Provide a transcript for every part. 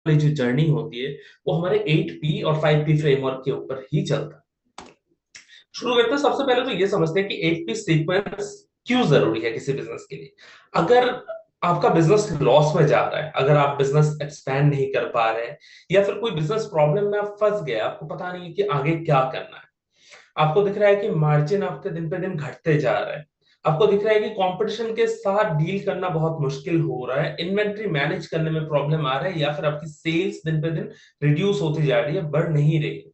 वाली जो जर्नी होती है वो हमारे 8P और 5P फ्रेमवर्क के ऊपर ही चलता है। शुरू करते हैं, सबसे पहले तो ये समझते हैं कि 8P सीक्वेंस क्यों जरूरी है किसी बिजनेस के लिए। अगर आपका बिजनेस लॉस में जा रहा है, अगर आप बिजनेस एक्सपैंड नहीं कर पा रहे हैं, या फिर कोई बिजनेस प्रॉब्लम में आप फंस गए, आपको पता नहीं है कि आगे क्या करना है, आपको दिख रहा है कि मार्जिन आपके दिन पे दिन घटते जा रहा है, आपको दिख रहा है कि कंपटीशन के साथ डील करना बहुत मुश्किल हो रहा है, इन्वेंट्री मैनेज करने में प्रॉब्लम आ रहा है, या फिर आपकी सेल्स दिन पे दिन रिड्यूस होती जा रही है, बढ़ नहीं रही है,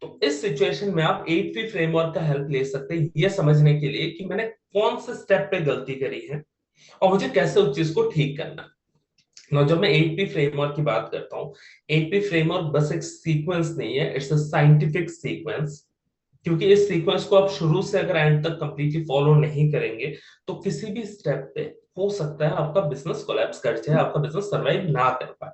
तो इस सिचुएशन में आप 8P फ्रेमवर्क का हेल्प ले सकते हैं ये समझने के लिए कि मैंने कौन से स्टेप पे गलती करी है और मुझे कैसे उस चीज को ठीक करना है। Now, जब मैं 8P फ्रेमवर्क की बात करता हूँ, 8P फ्रेमवर्क बस एक सीक्वेंस नहीं है, इट्स अ साइंटिफिक सीक्वेंस। क्योंकि इस सीक्वेंस को आप शुरू से अगर एंड तक कंप्लीटली फॉलो नहीं करेंगे तो किसी भी स्टेप पे हो सकता है आपका बिजनेस कोलैप्स कर जाए, आपका बिजनेस सर्वाइव ना कर पाए।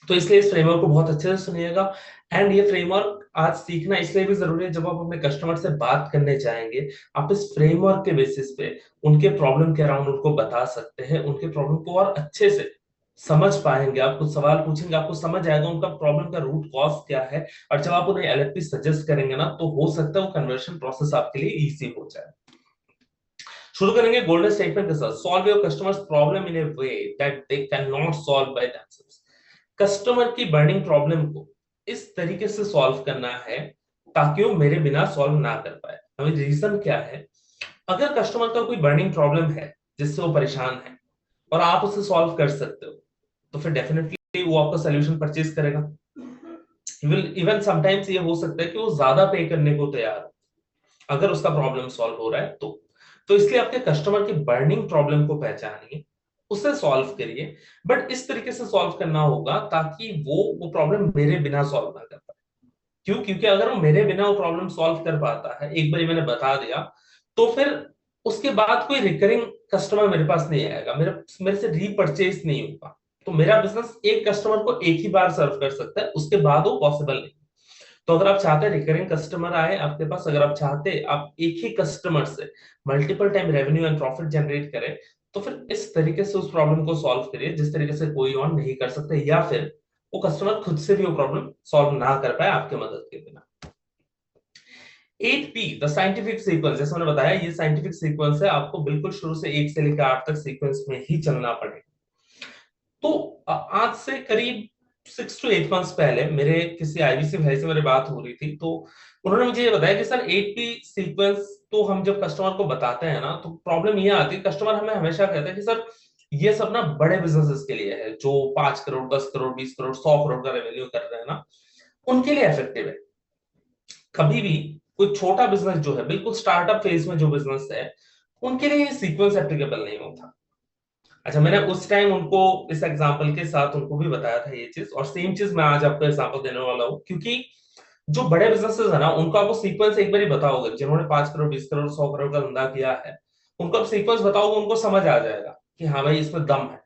तो इसलिए इस फ्रेमवर्क को बहुत अच्छे से सुनिएगा। एंड ये फ्रेमवर्क आज सीखना इसलिए भी जरूरी है, जब आप अपने कस्टमर से बात करने जाएंगे, आप इस फ्रेमवर्क के बेसिस पे उनके प्रॉब्लम के अराउंड उनको बता सकते हैं, उनके प्रॉब्लम को और अच्छे से समझ पाएंगे। आप कुछ सवाल पूछेंगे, आपको समझ आएगा उनका प्रॉब्लम का रूट कॉज क्या है, और जब आप उन्हें LFP सजेस्ट करेंगे ना, तो हो सकता है वो कन्वर्शन प्रोसेस आपके लिए इजी हो जाए। शुरू करेंगे गोल्डन स्टेटमेंट के साथ, solve your customers problem in A way that they can not solve by themselves. Customer की बर्निंग प्रॉब्लम को इस तरीके से सॉल्व करना है ताकि वो मेरे बिना सॉल्व ना कर पाए। अभी रीजन क्या है, अगर कस्टमर का कोई बर्निंग प्रॉब्लम है जिससे वो परेशान है और आप उसे सॉल्व कर सकते हो, तो फिर डेफिनेटली वो आपका सोल्यूशन परचेज करेगा। इवन समटाइम्स ये हो सकता है कि वो ज्यादा पे करने को तैयार हो अगर उसका प्रॉब्लम सॉल्व हो रहा है तो इसलिए आपके कस्टमर की बर्निंग प्रॉब्लम को पहचानिए, उसे सॉल्व करिए, बट इस तरीके से सॉल्व करना होगा ताकि वो प्रॉब्लम मेरे बिना सॉल्व ना कर पाए। क्यों? क्योंकि अगर वो मेरे बिना वो प्रॉब्लम सॉल्व कर पाता है, एक बार मैंने बता दिया, तो फिर उसके बाद कोई रिकरिंग कस्टमर मेरे पास नहीं आएगा, मेरे मेरे से रीपरचेज नहीं होगा। तो मेरा बिजनेस एक कस्टमर को एक ही बार सर्व कर सकता है, उसके बाद वो पॉसिबल नहीं। तो अगर आप चाहते हैं रिकरिंग कस्टमर आए आपके पास, अगर आप चाहते हैं आप एक ही कस्टमर से multiple time revenue and profit generate करें, तो फिर इस तरीके से उस प्रॉब्लम को सॉल्व करिए जिस तरीके से कोई और नहीं कर सकता, या फिर वो कस्टमर खुद से भी वो प्रॉब्लम सॉल्व ना कर पाए आपके मदद के बिना। 8P द साइंटिफिक सीक्वेंस, जैसे मैंने बताया ये साइंटिफिक सीक्वेंस है, आपको बिल्कुल शुरू से 1 से लेकर 8 तक सीक्वेंस में ही चलना पड़ेगा। तो आज से करीब 6 to 8 मंथ्स पहले मेरे किसी IBC भाई से मेरी बात हो रही थी, तो उन्होंने मुझे ये बताया कि सर 8P सीक्वेंस तो हम जब कस्टमर को बताते हैं ना, तो प्रॉब्लम ये आती है, कस्टमर हमें हमेशा कहता है कि सर ये सब ना बड़े बिजनेसेस के लिए है, जो 5 करोड़ 10 करोड़ 20 करोड़ 100 करोड़ का रेवेन्यू कर रहे हैं ना, उनके लिए इफेक्टिव है। कभी भी कोई छोटा बिजनेस जो है, बिल्कुल स्टार्टअप फेज में जो बिजनेस है, उनके लिए ये सीक्वेंस एप्लीकेबल नहीं होता। अच्छा, मैंने उस टाइम उनको इस एग्जांपल के साथ उनको भी बताया था ये चीज, और सेम चीज मैं आज आपको एग्जांपल देने वाला हूँ, क्योंकि जो बड़े बिजनेसेस है ना, उनको आपको सीक्वेंस एक बार ही बताओगे, जिन्होंने 5 करोड़ 20 करोड़ 100 करोड़ का धंधा किया है, उनको आप सीक्वेंस बताओगे, उनको समझ आ जाएगा कि हाँ भाई इसमें दम है।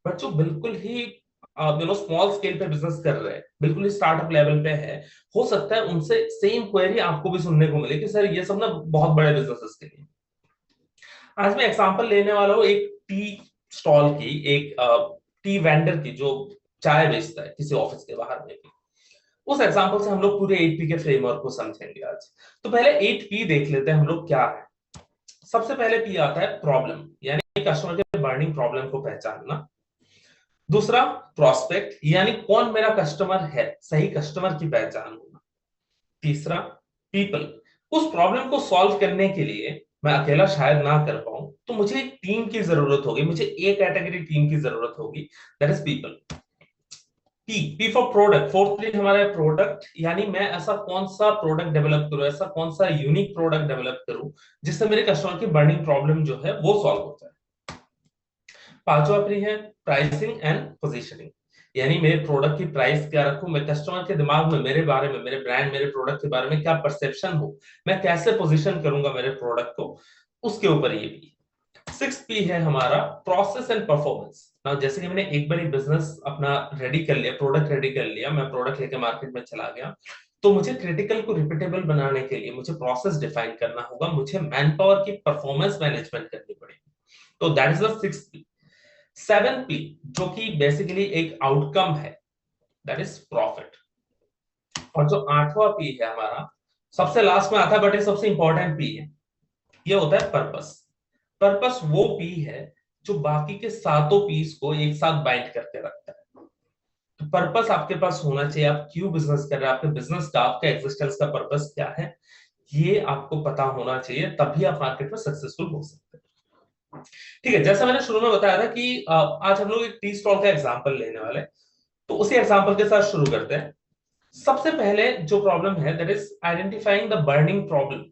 बट जो बिल्कुल ही स्मॉल स्केल पे बिजनेस कर रहे हैं, बिल्कुल ही स्टार्टअप लेवल पे है, हो सकता है उनसे सेम क्वेरी आपको भी सुनने को मिले कि सर ये सब ना बहुत बड़े बिजनेसेस के लिए। आज मैं एग्जांपल लेने वाला हूँ एक टी स्टॉल की, एक टी वेंडर की जो चाय बेचता है किसी ऑफिस के बाहर में भी। उस एग्जांपल से हम लोग पूरे 8P के फ्रेमवर्क को समझेंगे आज। तो पहले 8P देख लेते हैं हम लोग क्या है। सबसे पहले P आता है प्रॉब्लम, यानी कस्टमर के बर्निंग प्रॉब्लम को पहचानना। दूसरा प्रोस्पेक्ट, यानी कौन मेरा कस्टमर है, सही कस्टमर की पहचान होना। तीसरा पीपल, उस प्रॉब्लम को सॉल्व करने के लिए मैं अकेला शायद ना कर पाऊं, तो मुझे एक टीम की जरूरत होगी, मुझे एक कैटेगरी टीम की जरूरत होगी, that is people. P for product, fourthly हमारा है प्रोडक्ट, यानी मैं ऐसा कौन सा प्रोडक्ट डेवलप करूं, ऐसा कौन सा यूनिक प्रोडक्ट डेवलप करूं जिससे मेरे कस्टमर की बर्निंग प्रॉब्लम जो है वो सॉल्व हो जाए। पांचवा प्री है प्राइसिंग एंड पोजीशनिंग, यानी मेरे प्रोडक्ट की प्राइस क्या रखूं, मैं कस्टमर के दिमाग में मेरे बारे में, मेरे ब्रांड मेरे प्रोडक्ट के बारे में क्या परसेप्शन हो, मैं कैसे पोजीशन करूंगा मेरे प्रोडक्ट को, उसके ऊपर ये भी। 6P है हमारा प्रोसेस एंड परफॉर्मेंस। ना जैसे कि मैंने एक बार बिजनेस अपना रेडी कर लिया, प्रोडक्ट रेडी कर लिया, मैं प्रोडक्ट लेके मार्केट में चला गया, तो मुझे क्रिटिकल को रिपीटेबल बनाने के लिए मुझे प्रोसेस डिफाइन करना होगा, मुझे मैन पावर की परफॉर्मेंस मैनेजमेंट करनी पड़ेगी। तो that is the 6P। 7P जो कि बेसिकली एक आउटकम है, दैट इज प्रॉफिट। और जो 8वां P है हमारा, सबसे लास्ट में आता है बट ये सबसे इंपॉर्टेंट P है, ये होता है पर्पस। पर्पस वो P है जो बाकी के सातों पीस को एक साथ बाइंड करके रखता है। तो पर्पस आपके पास होना चाहिए, आप क्यों बिजनेस कर रहे हैं, आपके बिजनेस का, आपका एग्जिस्टेंस का पर्पस क्या है, ये आपको पता होना चाहिए, तभी आप मार्केट में सक्सेसफुल हो सकते हैं। ठीक है, जैसा मैंने शुरू में बताया था कि आज हम लोग एक टी स्टॉल का एग्जांपल लेने वाले हैं, तो उसी एग्जांपल के साथ शुरू करते हैं। सबसे पहले जो प्रॉब्लम है that is identifying the burning problem.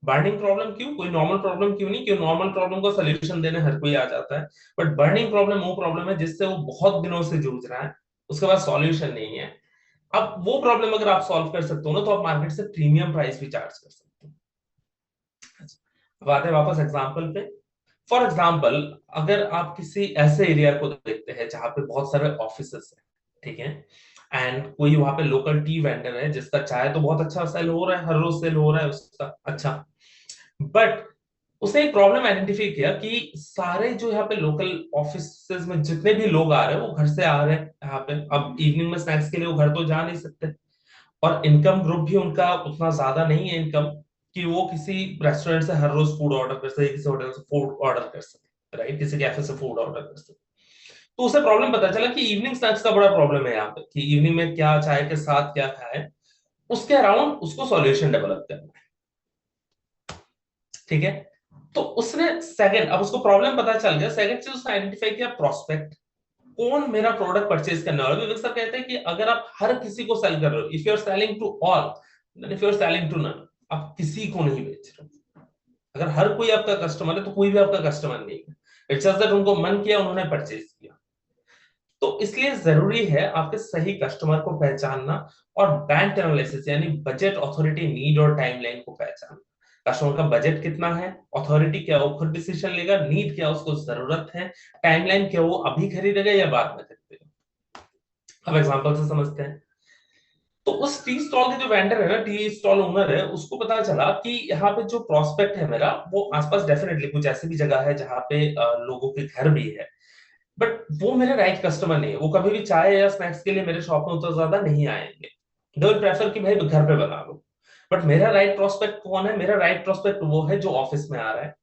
Burning problem क्यों, कोई नॉर्मल प्रॉब्लम क्यों नहीं, क्यों नॉर्मल प्रॉब्लम का सोल्यूशन देने हर कोई आ जाता है, बट बर्निंग प्रॉब्लम वो प्रॉब्लम है जिससे वो बहुत दिनों से जूझ रहा है, उसके पास सॉल्यूशन नहीं है। अब वो प्रॉब्लम अगर आप सॉल्व कर सकते हो ना, तो आप मार्केट से प्रीमियम प्राइस भी चार्ज कर सकते हो। अब आते हैं वापस एग्जांपल पे। फॉर एग्जाम्पल, अगर आप किसी ऐसे एरिया को देखते हैं जहां पे बहुत सारे ऑफिसेस हैं, ठीक है, एंड कोई वहां पे लोकल टी वेंडर है जिसका चाय तो बहुत अच्छा सेल हो रहा है, हर रोज सेल हो रहा है उसका अच्छा, बट उसने एक प्रॉब्लम आइडेंटिफाई किया कि सारे जो यहाँ पे लोकल ऑफिसेज में जितने भी लोग आ रहे हैं वो घर से आ रहे हैं यहाँ पे, अब इवनिंग में स्नैक्स के लिए वो घर तो जा नहीं सकते, और इनकम ग्रुप भी उनका उतना ज्यादा नहीं है इनकम कि वो किसी रेस्टोरेंट से हर रोज फूड ऑर्डर कर सके, किसी होटल से फूड ऑर्डर कर सके, राइट, किसी कैफे से फूड ऑर्डर कर सके। तो उसे प्रॉब्लम पता चला कि इवनिंग स्नैक्स का बड़ा प्रॉब्लम है यहाँ पे, कि इवनिंग में क्या चाय के साथ क्या खाए, उसके अराउंड उसको सॉल्यूशन डेवलप करना है। ठीक है, तो उसने सेकंड, अब उसको प्रॉब्लम पता चल गया, सेकंड चीज उसने आइडेंटिफाई किया प्रोस्पेक्ट, कौन मेरा प्रोडक्ट परचेज करने वाला है। विवेक सर कहते हैं कि अगर आप हर किसी को सेल कर रहे हो, if you are selling to all, then if you are selling to none, आप किसी को नहीं बेच रहे हो। अगर हर कोई आपका कस्टमर है तो कोई भी आपका कस्टमर नहीं है, इट्स जस्ट दैट उनको मन किया, उन्होंने परचेज किया। तो इसलिए जरूरी है आपके सही कस्टमर को पहचानना, और बैंक एनालिसिस यानी बजट, अथॉरिटी, नीड और टाइमलाइन को पहचानना। कस्टमर का बजट कितना है, अथॉरिटी क्या वो खुद डिसीजन लेगा, नीड क्या उसको जरूरत है, टाइमलाइन क्या वो अभी खरीदेगा या बाद में खरीदेगा। अब एग्जांपल से समझते हैं। तो उस टी स्टॉल के जो वेंडर है ना, टी स्टॉल ओनर है, उसको पता चला कि यहाँ पे जो प्रोस्पेक्ट है मेरा, वो आसपास डेफिनेटली कुछ ऐसी भी जगह है जहाँ पे लोगों के घर भी है, बट वो मेरे राइट कस्टमर नहीं है, वो कभी भी चाय या स्नैक्स के लिए मेरे शॉप में उतना ज्यादा नहीं आएंगे, दे विल प्रेफर कि भाई घर पे बना लो। बट मेरा राइट प्रोस्पेक्ट कौन है, मेरा राइट प्रोस्पेक्ट वो है जो ऑफिस में आ रहा है।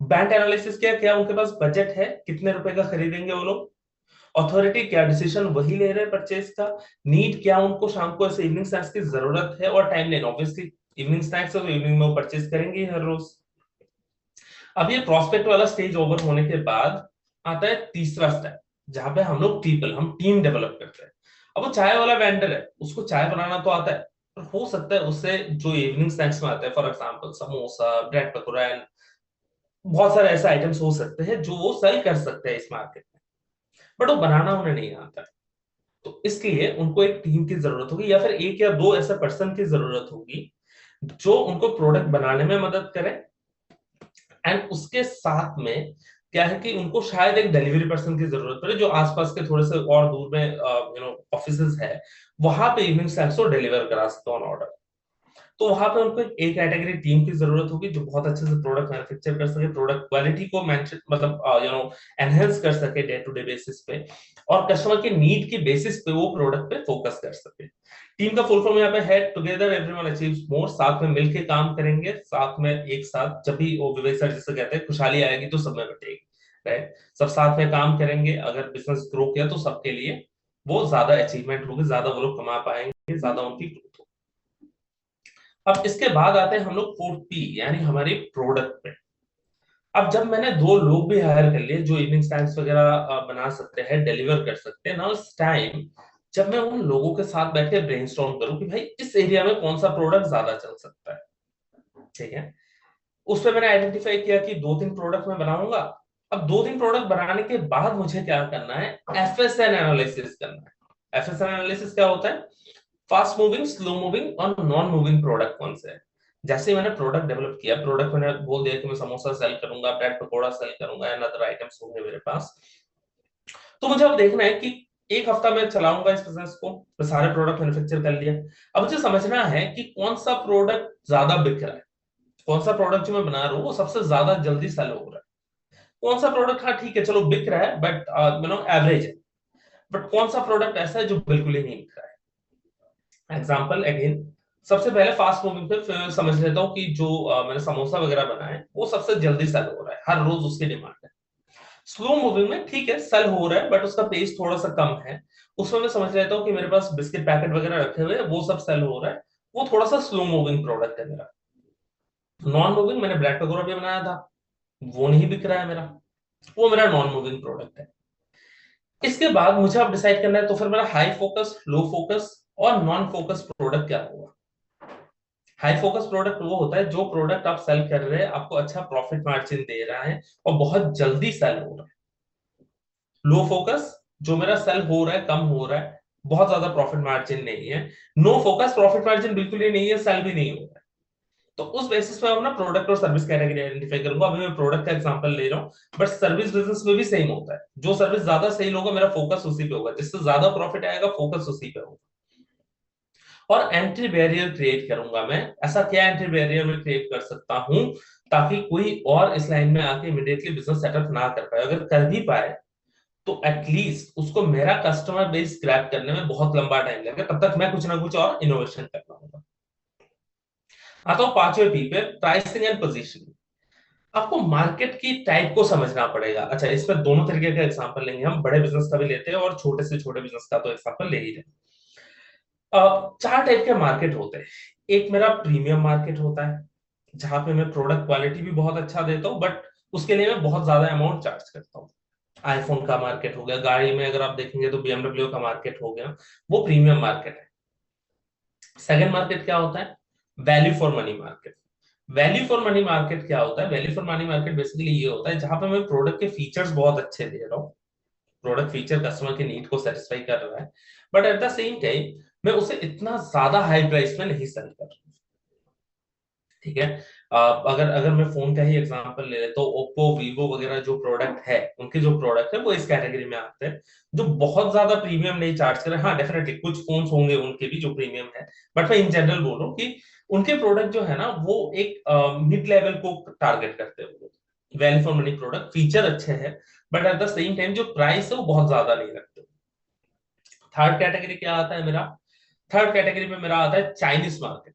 बैंक एनालिसिस क्या, क्या उनके पास बजट है, कितने रुपए का खरीदेंगे वो लोग, अथॉरिटी क्या डिसीजन वही ले रहे हैं परचेज का, नीड क्या उनको शाम को ऐसे इवनिंग स्नैक्स की जरूरत है, और time line obviously evening snacks है तो इवनिंग में वो परचेज करेंगे हर रोज। अब ये प्रोस्पेक्ट वाला स्टेज ओवर होने के बाद आता है तीसरा स्टेप, जहां पे हम लोग पीपल, हम टीम डेवलप करते हैं। अब वो चाय वाला वेंडर है, उसको चाय बनाना तो आता है, पर हो सकता है उससे जो इवनिंग स्नैक्स में आता है, for example samosa, bread pakora, बहुत सारे ऐसे आइटम्स हो सकते हैं जो वो सेल कर सकते हैं इस मार्केट में, बट वो बनाना उन्हें नहीं आता है। तो इसलिए उनको एक टीम की जरूरत होगी, या फिर एक या दो ऐसे पर्सन की जरूरत होगी जो उनको प्रोडक्ट बनाने में मदद करे, एंड उसके साथ में क्या है कि उनको शायद एक डिलीवरी पर्सन की जरूरत पड़े जो आसपास के थोड़े से और दूर में ऑफिसेज है, वहां पे इवनिंग स्नैक्स को डिलीवर करा सकते ऑन ऑर्डर। तो वहां पे उनको एक कैटेगरी टीम की जरूरत होगी जो बहुत अच्छे से प्रोडक्ट मैन्युफैक्चर कर सके, प्रोडक्ट क्वालिटी को मतलब एनहेंस कर सके डे टू डे बेसिस पे, और कस्टमर के नीड की बेसिस पे वो प्रोडक्ट पे फोकस कर सके। टीम का फुल फॉर्म यहाँ पे है टुगेदर एवरीवन अचीव्स मोर, साथ में मिलके काम करेंगे, साथ में एक साथ, जब भी वो विवेक सर जिसे कहते हैं खुशहाली आएगी तो सब में बटेगी, राइट, सब साथ में काम करेंगे, अगर बिजनेस ग्रो किया तो सबके लिए वो ज्यादा अचीवमेंट होगी, ज्यादा वो लोग कमा पाएंगे, ज्यादा उनकी ग्रोथ होगी। अब इसके बाद आते हैं हम लोग 4P यानी हमारी प्रोडक्ट पे। अब जब मैंने दो लोग भी हायर कर लिए जो इवनिंग स्नैक्स वगैरह बना सकते हैं, डिलीवर कर सकते हैं ना, उस टाइम जब मैं उन लोगों के साथ बैठ के ब्रेनस्टॉर्म करूं कि भाई इस एरिया में कौन सा प्रोडक्ट ज्यादा चल सकता है, ठीक है, उस पर मैंने आइडेंटिफाई किया कि दो तीन प्रोडक्ट मैं बनाऊंगा। अब दो तीन प्रोडक्ट बनाने के बाद मुझे क्या करना है, एफएसएन एनालिसिस करना है। एफएसएन एनालिसिस क्या होता है, फास्ट मूविंग, स्लो मूविंग और नॉन मूविंग प्रोडक्ट कौन से है। जैसे ही मैंने प्रोडक्ट डेवलप किया, प्रोडक्ट मैंने बोल दिया कि मैं समोसा सेल करूंगा, ब्रेड पकोड़ा सेल करूंगा, एंड अदर आइटम्स होंगे मेरे पास, तो मुझे अब देखना है कि एक हफ्ता मैं चलाऊंगा इस बिजनेस को, मैं सारे प्रोडक्ट मैन्युफैक्चर कर लिया। अब मुझे समझना है कि कौन सा प्रोडक्ट ज्यादा बिक रहा है, कौन सा प्रोडक्ट जो मैं बना रहा हूँ वो सबसे ज्यादा जल्दी सेल हो रहा है। कौन सा प्रोडक्ट हाँ ठीक है चलो बिक रहा है बट एवरेज है, बट कौन सा प्रोडक्ट ऐसा है जो बिल्कुल ही नहीं बिक रहा है। एग्जाम्पल अगेन, सबसे पहले फास्ट मूविंग पे फिर समझ लेता हूँ कि जो मैंने समोसा वगैरह बनाए वो सबसे जल्दी सेल हो रहा है, हर रोज उसकी डिमांड है। स्लो मूविंग में ठीक है सेल हो रहा है बट उसका पेस थोड़ा सा कम है, उसमें मैं समझ लेता हूँ कि मेरे पास बिस्किट पैकेट वगैरह रखे हुए हैं वो सब सेल हो रहा है, वो थोड़ा सा स्लो मूविंग प्रोडक्ट है मेरा। नॉन मूविंग मैंने ब्रेड पकौड़ा भी बनाया था, वो नहीं बिक रहा है मेरा, वो मेरा नॉन मूविंग प्रोडक्ट है। इसके बाद मुझे अब डिसाइड करना है तो फिर मेरा हाई फोकस, लो फोकस और नॉन फोकस प्रोडक्ट क्या होगा। हाई फोकस प्रोडक्ट वो होता है जो प्रोडक्ट आप सेल कर रहे हैं आपको अच्छा प्रॉफिट मार्जिन दे रहा है और बहुत जल्दी सेल हो रहा है। लो फोकस, जो मेरा सेल हो रहा है कम हो रहा है, बहुत ज्यादा प्रॉफिट मार्जिन नहीं है। नो फोकस, प्रॉफिट मार्जिन बिल्कुल ही नहीं है, सेल भी नहीं हो रहा है। तो उस बेसिस पे हम ना प्रोडक्ट और सर्विस कैटेगरी आइडेंटिफाई करूंगा। अभी मैं प्रोडक्ट का एग्जांपल ले रहा हूँ बट सर्विस बिजनेस में भी सेम होता है, जो सर्विस ज्यादा सेल होगा मेरा फोकस उसी पे होगा, जिससे ज्यादा प्रॉफिट आएगा फोकस उसी पे होगा। और एंट्री बैरियर क्रिएट करूंगा मैं, ऐसा क्या एंट्री बैरियर मैं क्रिएट कर सकता हूं ताकि कोई और इस लाइन में आके इमीडिएटली बिजनेस सेटअप ना कर पाए, अगर कर भी पाए तो एटलीस्ट उसको मेरा कस्टमर बेस ग्रैब करने में बहुत लंबा टाइम लगेगा, तब तक मैं कुछ ना कुछ और इनोवेशन करना होगा। आता हूं पांचवें पी पे, प्राइसिंग एंड पोजीशनिंग। आपको मार्केट की टाइप को समझना पड़ेगा। अच्छा, इसमें दोनों तरीके का एग्जांपल लेंगे, हम बड़े बिजनेस का भी लेते हैं और छोटे से छोटे बिजनेस का तो एग्जांपल ले ही रहे हैं। चार टाइप के मार्केट होते हैं। एक मेरा प्रीमियम मार्केट होता है जहां पे मैं प्रोडक्ट क्वालिटी भी बहुत अच्छा देता हूँ बट उसके लिए मैं बहुत ज्यादा अमाउंट चार्ज करता हूँ। आईफोन का मार्केट हो गया, गाड़ी में अगर आप देखेंगे तो बीएमडब्ल्यू का मार्केट हो गया, वो प्रीमियम मार्केट है। सेकंड मार्केट क्या होता है? Value for money market. Value for money market क्या होता है? Value for money market basically ये होता है जहां पे मैं प्रोडक्ट के फीचर्स बहुत अच्छे दे रहा हूँ, प्रोडक्ट फीचर कस्टमर के नीड को सेटिस्फाई कर रहा है, but at the same time मैं उसे इतना ज्यादा हाई प्राइस में नहीं सेल कर रहा। ठीक है। अगर अगर मैं फोन का ही एग्जांपल ले ले तो ओप्पो वीवो वगैरह जो प्रोडक्ट है, उनके जो प्रोडक्ट है वो इस कैटेगरी में आते हैं, जो बहुत ज्यादा प्रीमियम नहीं चार्ज कर रहे। हाँ डेफिनेटली कुछ फोन्स होंगे उनके भी जो प्रीमियम है, बट मैं इन जनरल बोल रहा हूँ कि उनके प्रोडक्ट जो है ना वो एक मिड लेवल को टारगेट करते हैं। Value for money product, feature अच्छे हैं but at the same time जो प्राइस है वो बहुत ज्यादा नहीं रखते। थर्ड कैटेगरी क्या आता है मेरा? थर्ड कैटेगरी में मेरा आता है चाइनीज मार्केट।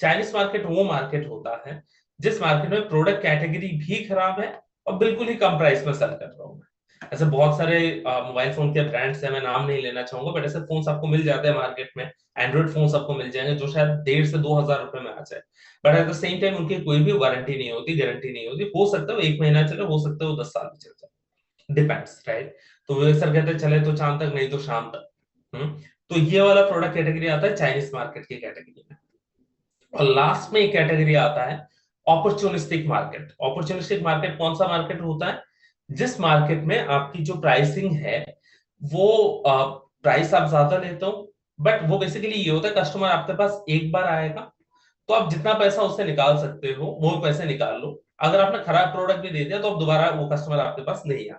चाइनीज मार्केट वो मार्केट होता है जिस मार्केट में प्रोडक्ट कैटेगरी भी खराब है और बिल्कुल ही कम प्राइस में सेल कर रहा हूँ मैं। ऐसे बहुत सारे मोबाइल फोन के ब्रांड्स हैं, मैं नाम नहीं लेना चाहूंगा बट ऐसे फोन्स आपको मिल जाते हैं मार्केट में। एंड्रॉइड फोन्स आपको मिल जाएंगे जो शायद 1,500 से 2,000 रुपए में आ जाए, but at the same time उनकी कोई भी वारंटी नहीं होती, गारंटी नहीं होती। हो सकता है वो 1 महीना चले, हो सकता है वो 10 साल भी चल जाए, डिपेंड्स राइट। तो वो सर कहते हैं चले तो चांद तक, नहीं तो शाम तक। तो ये वाला प्रोडक्ट कैटेगरी आता है चाइनीज मार्केट की कैटेगरी में। और लास्ट में एक कैटेगरी आता है अपॉर्चुनिस्टिक मार्केट। अपॉर्चुनिस्टिक मार्केट कौन सा मार्केट होता है? जिस मार्केट में आपकी जो प्राइसिंग है वो प्राइस आप ज्यादा लेते हो, बट वो बेसिकली ये होता है कस्टमर आपके पास एक बार आएगा तो आप जितना पैसा उससे निकाल सकते हो वो पैसे निकाल लो। अगर आपने खराब प्रोडक्ट भी दे दिया तो अब दोबारा वो कस्टमर आपके पास नहीं आ,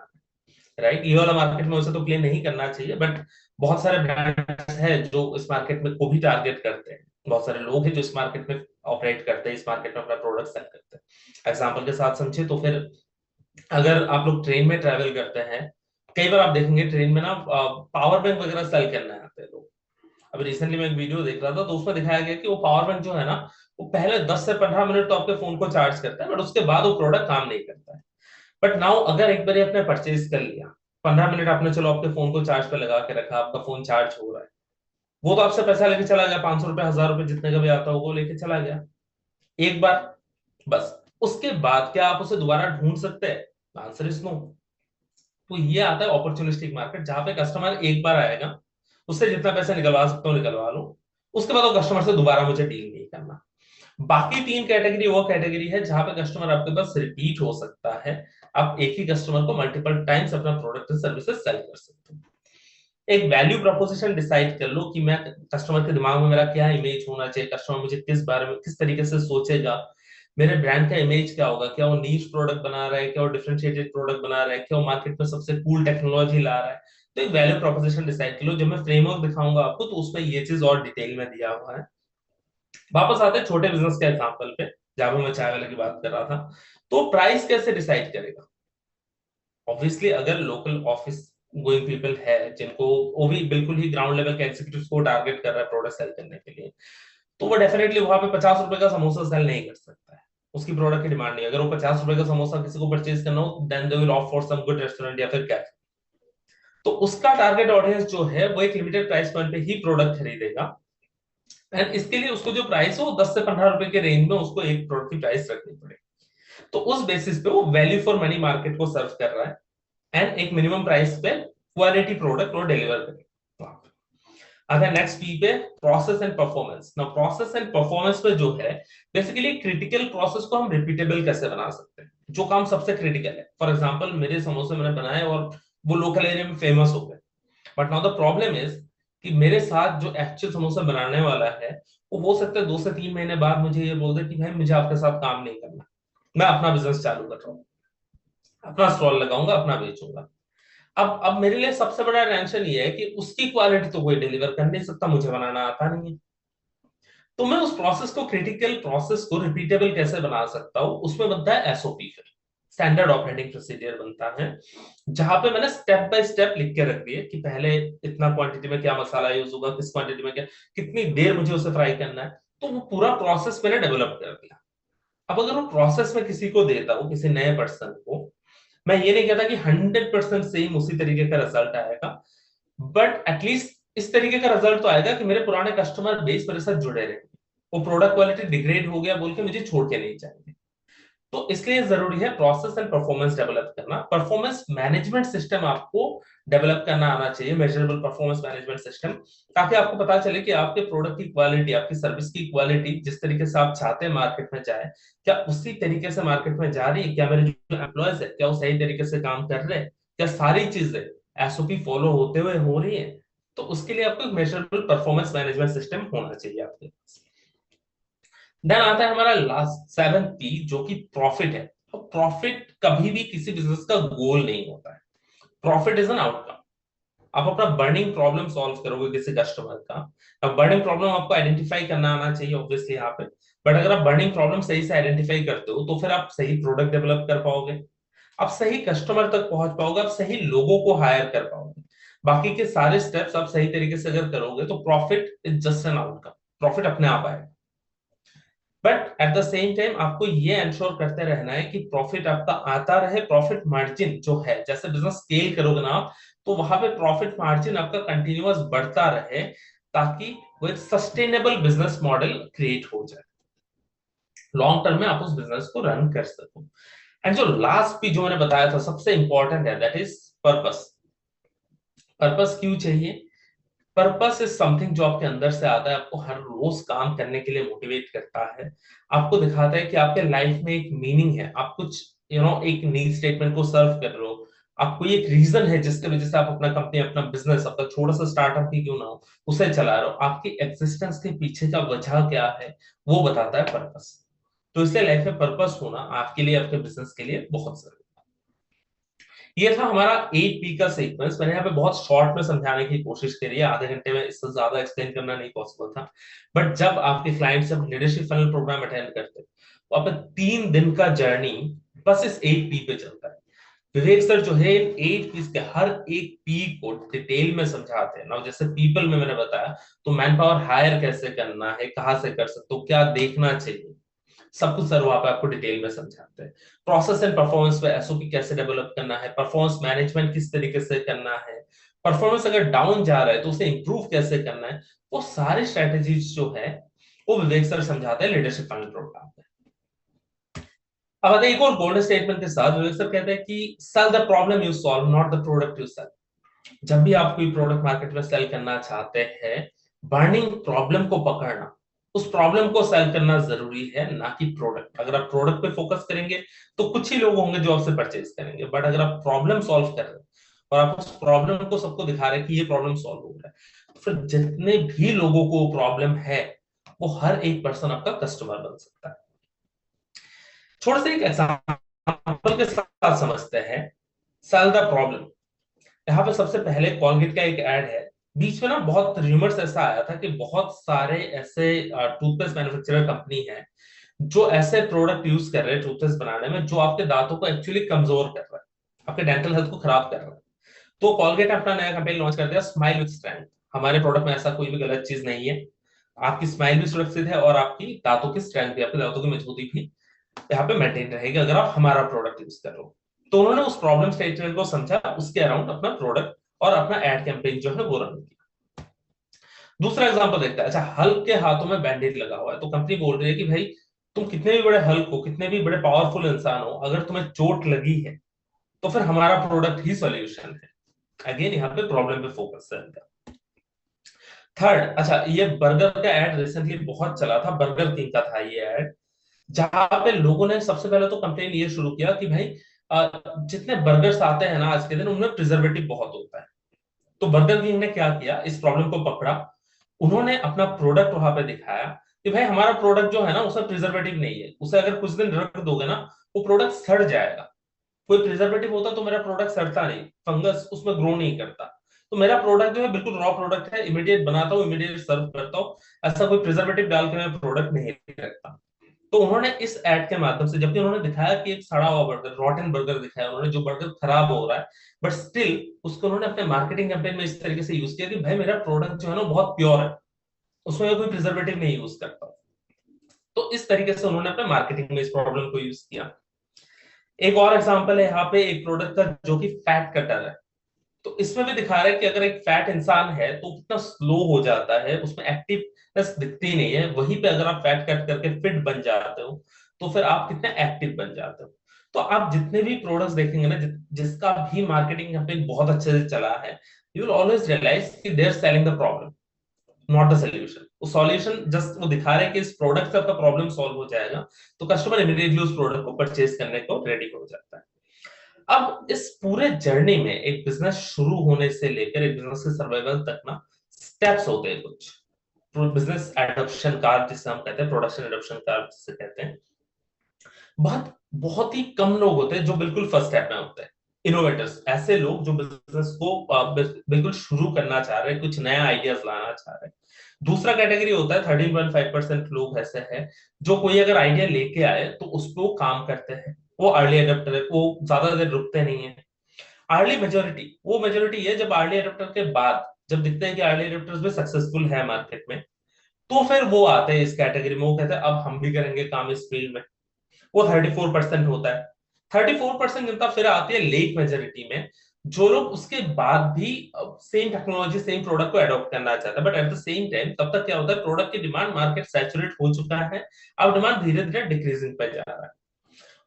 राइट। ये वाला मार्केट में उसे तो प्ले नहीं करना चाहिए बट बहुत सारे ब्रांड्स हैं जो इस मार्केट में को भी टारगेट करते हैं। बहुत सारे लोग हैं जो इस मार्केट में ऑपरेट करते हैं, इस मार्केट में अपना प्रोडक्ट सेल करते हैं। एग्जांपल के साथ समझे तो फिर अगर आप लोग ट्रेन में ट्रेवल करते हैं, कई बार आप देखेंगे ट्रेन में ना पावर बैंक वगैरह सेल करने आते हैं लोग। अभी रिसेंटली मैं एक वीडियो देख रहा था तो उसमें दिखाया गया कि वो पावर बैंक जो है ना वो पहले 10 से 15 मिनट तो आपके फोन को चार्ज करता है बट उसके बाद वो प्रोडक्ट काम नहीं करता है। बट नाउ अगर एक बार आपने परचेज कर लिया, 15 मिनट आपने चलो आपके फोन को चार्ज पे लगा के रखा, आपका फोन चार्ज हो रहा है, वो तो आपसे पैसा लेके चला गया, 500 रुपए 1,000 रुपए जितने का भी आता हो वो लेके चला गया एक बार, बस। उसके बाद क्या आप उसे दोबारा ढूंढ सकते हैं? Answer is no. तो ये आता है अपॉर्चुनिस्टिक मार्केट जहां पे कस्टमर एक बार आएगा, उससे जितना पैसा निकलवा सकते हो निकलवा लो, उसके बाद वो कस्टमर से दोबारा मुझे डील नहीं करना। बाकी तीन कैटेगरी वो कैटेगरी है जहां पे कस्टमर आपके पास रिपीट हो सकता है, आप एक ही कस्टमर को मल्टीपल टाइम्स अपना प्रोडक्ट सर्विसेज सेल कर सकते हो। एक वैल्यू प्रोपोजिशन डिसाइड कर लो कि मैं कस्टमर के दिमाग में मेरा क्या इमेज होना चाहिए, कस्टमर मुझे किस बारे में किस तरीके से सोचेगा, मेरे ब्रांड का इमेज क्या होगा, क्या वो नीश प्रोडक्ट बना रहा है, क्या वो डिफरेंशिएटेड प्रोडक्ट बना रहा है, क्या वो मार्केट में सबसे कूल टेक्नोलॉजी ला रहा है। तो एक वैल्यू प्रोपोजिशन डिसाइड कर लो। जब मैं फ्रेमवर्क दिखाऊंगा आपको तो उसमें ये चीज और डिटेल में दिया हुआ है। वापस आते हैं छोटे बिजनेस के एग्जांपल पे जहां पे मैं चाय वाले की बात कर रहा था। तो प्राइस कैसे डिसाइड करेगा? ऑब्वियसली अगर लोकल ऑफिस गोइंग पीपल है जिनको, वो भी बिल्कुल ही ग्राउंड लेवल के एग्जीक्यूटिव को टारगेट कर रहा है प्रोडक्ट सेल करने के लिए, तो वो डेफिनेटली वहां पे 50 रुपए का समोसा सेल नहीं कर सकता है। उसकी प्रोडक्ट की डिमांड नहीं है। अगर वो 50 रुपए का समोसा किसी को परचेज करना हो, then they will opt for some good restaurant या फिर कैफे। तो उसका टारगेट ऑडियंस जो है वो एक लिमिटेड प्राइस पॉइंट पे ही प्रोडक्ट खरीदेगा, एंड इसके लिए उसको जो प्राइस है वो 10 से 15 रुपए के रेंज में उसको एक प्रोडक्ट की प्राइस रखनी पड़ेगी। तो उस बेसिस पे वो वैल्यू फॉर मनी मार्केट को सर्व कर रहा है, एंड एक मिनिमम प्राइस पे क्वालिटी प्रोडक्ट वो डिलीवर करेगा। आता नेक्स्ट पी पे, प्रोसेस एंड परफॉर्मेंस। ना प्रोसेस एंड परफॉर्मेंस पे जो है, बेसिकली क्रिटिकल प्रोसेस को हम रिपीटेबल कैसे बना सकते हैं, जो काम सबसे क्रिटिकल है। फॉर एग्जांपल मेरे समोसे मैंने बनाए और वो लोकल एरिया में फेमस हो गए, but now the problem is कि मेरे साथ जो एक्चुअल समोसा बनाने वाला है, वो हो सकता है 2 से 3 महीने बाद मुझे ये बोल दे कि भाई मुझे आपके साथ काम नहीं करना, मैं अपना बिजनेस चालू कर रहा हूँ, अपना स्टॉल लगाऊंगा, अपना बेचूंगा। अब मेरे लिए सबसे बड़ा टेंशन ये है कि उसकी क्वालिटी तो कोई डिलीवर कर नहीं सकता, मुझे बनाना आता नहीं है। तो मैं उस प्रोसेस को, क्रिटिकल प्रोसेस को रिपीटेबल कैसे बना सकता हूँ, उसमें बनता है एसओपी, फिर स्टैंडर्ड ऑपरेटिंग प्रोसीजर बनता है, जहां पे मैंने स्टेप बाय स्टेप लिख के रख दिए कि पहले इतना क्वांटिटी में क्या मसाला यूज होगा, किस क्वांटिटी में क्या, कितनी देर मुझे उसे फ्राई करना है। तो वो पूरा प्रोसेस मैंने डेवलप कर दिया। अब अगर वो प्रोसेस में किसी को देता हूँ, किसी नए पर्सन को, मैं ये नहीं कहता कि 100% सेम उसी तरीके का रिजल्ट आएगा, बट एटलीस्ट इस तरीके का रिजल्ट तो आएगा कि मेरे पुराने कस्टमर बेस मेरे साथ जुड़े रहे, वो प्रोडक्ट क्वालिटी डिग्रेड हो गया बोल के मुझे छोड़ के नहीं जाएंगे। तो इसलिए जरूरी है प्रोसेस एंड परफॉर्मेंस डेवलप करना। परफॉर्मेंस मैनेजमेंट सिस्टम आपको डेवलप करना आना चाहिए, मेजरेबल परफॉर्मेंस मैनेजमेंट सिस्टम, ताकि आपको पता चले कि आपके प्रोडक्ट की क्वालिटी, आपकी सर्विस की क्वालिटी जिस तरीके से आप चाहते हैं मार्केट में जाए, क्या उसी तरीके से मार्केट में जा रही है, क्या मेरे जो एम्प्लॉयज है क्या वो सही तरीके से काम कर रहे हैं, क्या सारी चीजें एसओपी फॉलो होते हुए हो रही है। तो उसके लिए आपको मेजरेबल परफॉर्मेंस मैनेजमेंट सिस्टम होना चाहिए आपके पास। देन आता है हमारा लास्ट 7 पी, जो कि प्रॉफिट है। तो प्रॉफिट कभी भी किसी बिजनेस का गोल नहीं होता है, प्रॉफिट इज एन आउटकम। आप अपना बर्निंग प्रॉब्लम सॉल्व करोगे किसी कस्टमर का। अब बर्निंग प्रॉब्लम आपको आइडेंटिफाई करना आना चाहिए ऑब्वियसली यहाँ पे, बट अगर आप बर्निंग प्रॉब्लम सही से आइडेंटिफाई करते हो तो फिर आप सही प्रोडक्ट डेवलप कर पाओगे, आप सही कस्टमर तक पहुंच पाओगे, आप सही लोगों को हायर कर पाओगे। बाकी के सारे स्टेप्स आप सही तरीके से अगर करोगे तो profit is just an outcome, profit अपने आप आएगा। But at the same time आपको ये इंश्योर करते रहना है कि प्रॉफिट आपका आता रहे। प्रॉफिट मार्जिन जो है, जैसे बिजनेस स्केल करोगे ना आप, तो वहां पे प्रॉफिट मार्जिन आपका कंटिन्यूअस बढ़ता रहे, ताकि वो एक सस्टेनेबल बिजनेस मॉडल क्रिएट हो जाए, लॉन्ग टर्म में आप उस बिजनेस को रन कर सको। एंड जो लास्ट भी जो मैंने बताया था सबसे इंपॉर्टेंट है, दैट इज पर्पस। पर्पस क्यों चाहिए? पर्पस इज समथिंग जो आपके अंदर से आता है, आपको हर रोज काम करने के लिए मोटिवेट करता है, आपको दिखाता है कि आपके लाइफ में एक मीनिंग है, आप कुछ एक नीड स्टेटमेंट को सर्व कर रहे हो, आपको ये एक रीजन है जिसकी वजह से आप अपना कंपनी, अपना बिजनेस, अपना छोटा सा स्टार्टअप ही क्यों ना हो, उसे चला रहे हो। आपकी एग्जिस्टेंस के पीछे का वजह क्या है, वो बताता है पर्पस। तो इसलिए लाइफ में पर्पस होना आपके लिए, आपके बिजनेस के लिए बहुत जरूरी है। ये था हमारा 8 पी का सीक्वेंस। मैंने यहाँ पे बहुत शॉर्ट में समझाने की कोशिश करी है, आधे घंटे में इससे ज्यादा एक्सप्लेन करना नहीं पॉसिबल था। बट जब आपके क्लाइंट जब लीडरशिप फनल प्रोग्राम अटेंड करते हैं, तो आपका 3 दिन का जर्नी बस इस 8 पी पे चलता है। विवेक सर जो है इन 8 पीस के हर एक पी को डिटेल में समझाते हैं ना। जैसे पीपल में मैंने बताया, तो मैन पावर हायर कैसे करना है, कहाँ से कर सकते हो, क्या देखना चाहिए, सब कुछ सर वहां पे आपको डिटेल में समझाते हैं। प्रोसेस एंड परफॉर्मेंस पे एसओपी कैसे डेवलप करना है, परफॉर्मेंस मैनेजमेंट किस तरीके से करना है, परफॉर्मेंस अगर डाउन जा रहा है तो उसे इंप्रूव कैसे करना है, वो सारी स्ट्रेटेजीज जो है वो विवेक सर समझाते हैं लीडरशिप फनल प्रोग्राम में। अब आते हैं एक और गोल्डन स्टेटमेंट के साथ। विवेक सर कहते हैं कि sell the problem you solve, not the product you sell. जब भी आप कोई प्रोडक्ट मार्केट में सेल करना चाहते हैं, बर्निंग प्रॉब्लम को पकड़ना, उस प्रॉब्लम को सेल करना जरूरी है, ना कि प्रोडक्ट। अगर आप प्रोडक्ट पे फोकस करेंगे तो कुछ ही लोग होंगे जो आपसे परचेज करेंगे, बट अगर आप प्रॉब्लम सॉल्व कर रहे हैं और आप उस प्रॉब्लम को सबको दिखा रहे हैं कि ये प्रॉब्लम सॉल्व हो रहा है, तो फिर जितने भी लोगों को प्रॉब्लम है, वो हर एक पर्सन आपका कस्टमर बन सकता है। छोटे से एक एग्जांपल के साथ समझते हैं सेल द प्रॉब्लम। यहाँ पे सबसे पहले कॉलगेट का एक ऐड है। बीच में ना बहुत रूमर्स ऐसा आया था कि बहुत सारे ऐसे टूथपेस्ट मैन्युफैक्चरर कंपनी है जो ऐसे प्रोडक्ट यूज कर रहे हैं टूथपेस्ट बनाने में, जो आपके दांतों को एक्चुअली कमजोर कर रहा है। आपके डेंटल हेल्थ को खराब कर रहा है। तो कॉलगेट अपना नया कैंपेन लॉन्च कर दिया, स्माइल विद स्ट्रेंथ। हमारे प्रोडक्ट में ऐसा कोई भी गलत चीज नहीं है, आपकी स्माइल भी सुरक्षित है और आपकी दांतों की स्ट्रेंथ भी, आपके दांतों की मजबूती भी यहाँ पे मेंटेन रहेगी अगर आप हमारा प्रोडक्ट यूज कर रहे हो। तो उन्होंने उस प्रॉब्लम स्टेटमेंट को समझा, उसके अराउंड अपना प्रोडक्ट और अपना एड कैंपेन जो है वो रन किया। दूसरा एग्जांपल देखते हैं। अच्छा, हल्क के हाथों में बैंडेज लगा हुआ है, तो कंपनी बोल रही है कि भाई तुम कितने भी बड़े हल्क हो, कितने भी बड़े पावरफुल इंसान हो, अगर तुम्हें चोट लगी है तो फिर हमारा प्रोडक्ट ही सॉल्यूशन है। अगेन यहाँ पे प्रॉब्लम पे फोकस है इनका। थर्ड, अच्छा, ये बर्गर का एड रिसेंटली बहुत चला था, बर्गर किंग का था ये एड, जहां पे लोगों ने सबसे पहले तो कंप्लेन ये शुरू किया कि भाई जितने बर्गर्स आते हैं ना आज के दिन, उनमें प्रिजर्वेटिव बहुत होता है। तो बर्गर किंग ने क्या किया, इस प्रॉब्लम को पकड़ा, उन्होंने अपना प्रोडक्ट वहां पे दिखाया कि भाई हमारा प्रोडक्ट जो है ना उसमें प्रिजर्वेटिव नहीं है, उसे अगर कुछ दिन रख दोगे ना वो प्रोडक्ट सड़ जाएगा। कोई प्रिजर्वेटिव होता तो मेरा प्रोडक्ट सड़ता नहीं, फंगस उसमें ग्रो नहीं करता। तो मेरा प्रोडक्ट जो है बिल्कुल रॉ प्रोडक्ट है, इमीडिएट बनाता हूँ, इमीडिएट सर्व करता हूँ, ऐसा कोई प्रिजर्वेटिव डाल के मैं प्रोडक्ट नहीं रखता। तो उन्होंने इस एड के माध्यम से, जबकि उन्होंने दिखाया कि एक सड़ा हुआ बर्गर, रॉटन बर्गर दिखाया उन्होंने, जो बर्गर खराब हो रहा है, बट स्टिल उसको उन्होंने अपने मार्केटिंग कैंपेन में इस तरीके से यूज किया कि भाई मेरा प्रोडक्ट जो है ना बहुत प्योर है, उसमें कोई प्रिजर्वेटिव नहीं यूज करता। तो इस तरीके से उन्होंने अपने मार्केटिंग में इस प्रॉब्लम को यूज किया। एक और एग्जांपल है यहाँ पे एक प्रोडक्ट का जो कि फैट कटर है। तो इसमें भी दिखा रहा है कि अगर एक फैट इंसान है तो कितना स्लो हो जाता है, उसमें एक्टिवनेस दिखती नहीं है, वहीं पे अगर आप फैट कट करके फिट बन जाते हो तो फिर आप कितने एक्टिव बन जाते हो। तो आप जितने भी प्रोडक्ट्स देखेंगे ना, जिसका भी मार्केटिंग कैंपेन बहुत अच्छे से चला है, यू विल ऑलवेज रियलाइज कि they are selling the problem, not the solution. वो सॉल्यूशन जस्ट वो दिखा रहे हैं कि इस प्रोडक्ट से आपका प्रॉब्लम सॉल्व हो जाएगा, तो कस्टमर इमीडिएटली उस प्रोडक्ट को परचेज करने को रेडी हो जाता है। अब इस पूरे जर्नी में एक बिजनेस शुरू होने से लेकर एक बिजनेस के सर्वाइवल तक ना स्टेप्स होते हैं कुछ। बिजनेस एडॉप्शन कार्व जिसे हम कहते हैं, प्रोडक्शन एडॉप्शन कार्व जिसे कहते हैं, बहुत बहुत ही कम लोग होते हैं जो बिल्कुल फर्स्ट स्टेप में होते हैं। इनोवेटर्स, ऐसे लोग जो बिजनेस को बिल्कुल शुरू करना चाह रहे हैं, कुछ नया आइडियाज लाना चाह रहे हैं। दूसरा कैटेगरी होता है, 13.5% लोग ऐसे हैं जो कोई अगर आइडिया लेके आए तो उस पर वो काम करते हैं, वो अर्ली अडेप्टर है, वो ज्यादा देर रुकते नहीं है। अर्ली मेजोरिटी, वो मेजोरिटी है जब अर्ली अडेप्टर के बाद जब दिखते हैं कि अर्ली अडेप्टर्स भी सक्सेसफुल है मार्केट में, तो फिर वो आते हैं इस कैटेगरी में, वो कहते हैं अब हम भी करेंगे काम इस फील्ड में। वो 34% होता है। 34% जनता फिर आती है लेट मेजोरिटी में, जो लोग उसके बाद भी सेम टेक्नोलॉजी सेम प्रोडक्ट को अडॉप्ट करना चाहते हैं, but at the same time तब तक क्या होता है, प्रोडक्ट की डिमांड मार्केट सैचुरेट हो चुका है, अब डिमांड धीरे धीरे डिक्रीजिंग पे जा रहा है।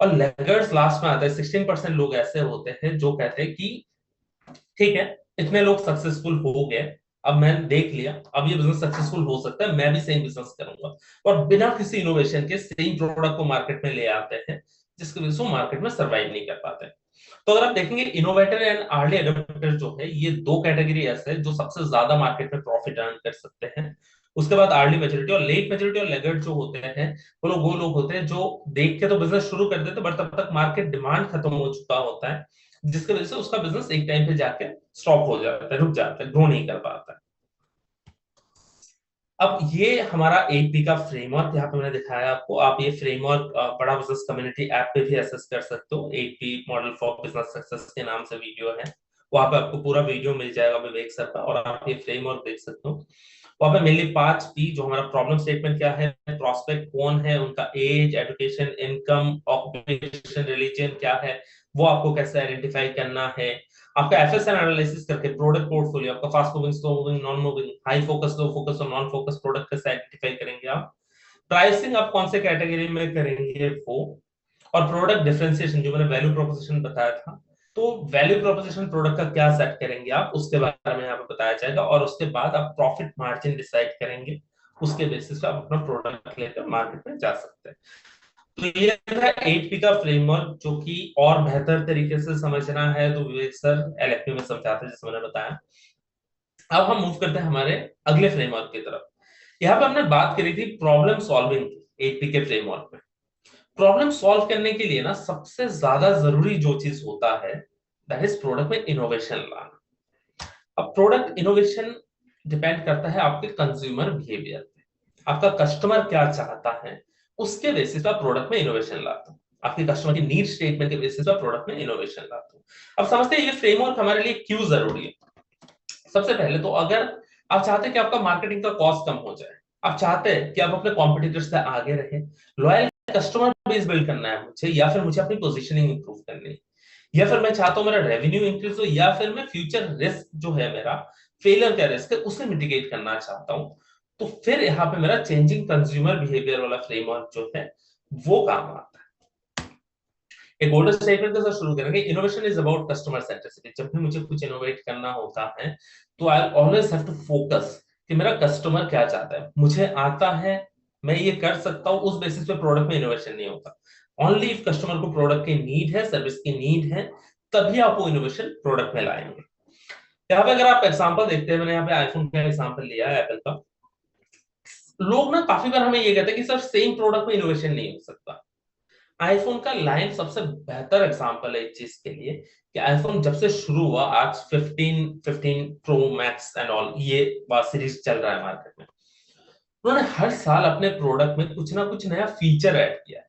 और लेगर्स लास्ट में आते हैं, 16% लोग ऐसे होते हैं जो कहते हैं कि ठीक है, इतने लोग सक्सेसफुल हो गए, अब मैंने देख लिया, अब ये बिजनेस सक्सेसफुल हो सकता है, मैं भी सेम बिजनेस करूंगा, और बिना किसी इनोवेशन के सेम प्रोडक्ट को मार्केट में ले आते हैं, जिसकी वजह से वो मार्केट में सर्वाइव नहीं कर पाते। तो अगर आप देखेंगे इनोवेटर एंड अर्ली अडॉप्टर जो है, ये दो कैटेगरी ऐसे हैं जो सबसे ज्यादा मार्केट में प्रॉफिट अर्न कर सकते हैं। उसके बाद अर्ली मेच्योरिटी और लेट मेच्योरिटी और लेगर्ड जो होते हैं, वो लोग होते हैं जो देख के तो बिजनेस शुरू कर देते, बट तब तक मार्केट डिमांड खत्म हो चुका होता है, जिसकी वजह से उसका बिजनेस एक टाइम पे जाके स्टॉप हो जाता है, रुक जाता है, ग्रो नहीं कर पाता है। अब ये हमारा 8P का फ्रेमवर्क यहाँ पे मैंने दिखाया आपको। आप ये फ्रेमवर्क बड़ा बिजनेस कम्युनिटी ऐप पे भी एक्सेस कर सकते हो। 8P model for business success के नाम से वीडियो है, वहां पे आपको पूरा वीडियो मिल जाएगा विवेक सर का, और आप ये फ्रेमवर्क देख सकते हो। वहां पे मेनली 5P, जो हमारा प्रॉब्लम स्टेटमेंट क्या है, प्रोस्पेक्ट कौन है, उनका age, education, income, occupation, religion क्या है, वो आपको कैसे आइडेंटिफाई करना है, आपका एफएसएन एनालिसिस करके प्रोडक्ट पोर्टफोलियो, आपका fast moving, slow moving, non moving, high focus, low focus और नॉन फोकस प्रोडक्ट कैसे आइडेंटिफाई करेंगे आप, प्राइसिंग आप कौन से कैटेगरी में करेंगे वो, और प्रोडक्ट डिफरेंशिएशन जो मैंने वैल्यू प्रोपोजिशन बताया था, तो वैल्यू प्रोपोजिशन प्रोडक्ट का क्या सेट करेंगे आप, उसके बारे में यहाँ पे बताया जाएगा, और उसके बाद आप प्रॉफिट मार्जिन डिसाइड करेंगे, उसके बेसिस पे आप अपना प्रोडक्ट लेकर मार्केट में जा सकते हैं। तो ये था 8P का फ्रेमवर्क, जो कि और बेहतर तरीके से समझना है तो विवेक सर एलएफपी में समझाते हैं, जैसे मैंने बताया। अब हम मूव करते हैं हमारे अगले फ्रेमवर्क की तरफ। यहाँ पे हमने बात करी थी प्रॉब्लम सॉल्विंग की 8P के फ्रेमवर्क में। प्रॉब्लम सॉल्व करने के लिए ना सबसे ज्यादा जरूरी जो चीज होता है, दैट इज प्रोडक्ट में इनोवेशन लाना। अब प्रोडक्ट इनोवेशन डिपेंड करता है आपके कंज्यूमर बिहेवियर पे, आपका कस्टमर क्या चाहता है, उसके बेसिस पर प्रोडक्ट में इनोवेशन लाता है। आपकी कस्टमर की नीड स्टेटमेंट के बेसिस पर प्रोडक्ट में इनोवेशन लाता हूँ। अब समझते हैं ये फ्रेमवर्क हमारे लिए क्यों जरूरी है। सबसे पहले तो अगर आप चाहते हैं कि आपका मार्केटिंग का कॉस्ट कम हो जाए, आप चाहते हैं कि आप अपने कॉम्पिटिटर्स से आगे रहे, लॉयल कस्टमर बेस बिल्ड करना है मुझे, या फिर मुझे अपनी पोजीशनिंग इंप्रूव करनी है, या फिर मैं चाहता हूं मेरा रेवेन्यू इंक्रीज हो, या फिर मैं फ्यूचर रिस्क जो है मेरा फेलियर का रिस्क है उसे मिटिगेट करना चाहता हूं, तो फिर यहाँ पे मेरा चेंजिंग कंज्यूमर बिहेवियर वाला फ्रेमवर्क जो है वो काम आता है। एक गोल्डन स्टेटमेंट के साथ शुरू करेंगे। Innovation is about customer centricity. जब भी मुझे कुछ इनोवेट करना होता है तो I always have to focus कि मेरा कस्टमर क्या चाहता है। मुझे आता है, मैं ये कर सकता हूं, उस बेसिस पे प्रोडक्ट में इनोवेशन नहीं होता। ओनली इफ कस्टमर को प्रोडक्ट की नीड है, सर्विस की नीड है, तभी आप वो इनोवेशन प्रोडक्ट में लाएंगे। यहाँ पे अगर आप एग्जांपल देखते हैं, मैंने यहाँ पे आईफोन का एग्जांपल लिया है, एप्पल का। लोग ना काफी बार हमें ये कहते हैं कि सर सेम प्रोडक्ट में इनोवेशन नहीं हो सकता। आईफोन का लाइन सबसे बेहतर एग्जांपल है इस चीज के लिए कि आईफोन जब से शुरू हुआ, आज 15 प्रो मैक्स एंड ऑल ये सीरीज चल रहा है मार्केट में, उन्होंने हर साल अपने प्रोडक्ट में कुछ ना कुछ नया फीचर ऐड किया है।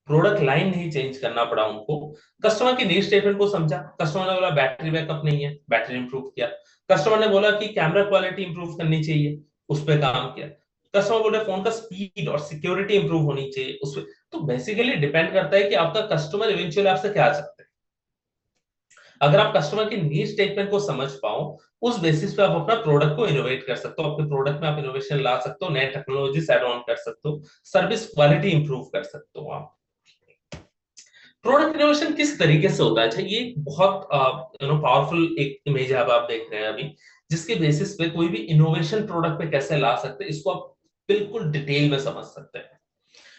प्रोडक्ट लाइन नहीं चेंज करना पड़ा उनको। कस्टमर की नीड स्टेटमेंट को समझा, कस्टमर ने बोला बैटरी बैकअप नहीं है, बैटरी इंप्रूव किया। कस्टमर ने बोला कि कैमरा क्वालिटी इंप्रूव करनी चाहिए, उस पर काम किया। कस्टमर बोले फोन का स्पीड और सिक्योरिटी इंप्रूव होनी चाहिए, उस पर। तो बेसिकली डिपेंड करता है कि आपका कस्टमर इवेंचुअली आपसे क्या चाहते हैं। अगर आप कस्टमर की नीड स्टेटमेंट को समझ पाओ, उस बेसिस पे आप अपना प्रोडक्ट को इनोवेट कर सकते हो, आपके प्रोडक्ट में आप इनोवेशन ला सकते हो, नए टेक्नोलॉजी ऐड ऑन कर सकते हो, सर्विस क्वालिटी इंप्रूव कर सकते हो आप। प्रोडक्ट इनोवेशन किस तरीके से होता है? अच्छा, ये बहुत पावरफुल एक इमेज आप देख रहे हैं अभी, जिसके बेसिस पे कोई भी इनोवेशन प्रोडक्ट पे कैसे ला सकते हैं, इसको आप बिल्कुल डिटेल में समझ सकते हैं।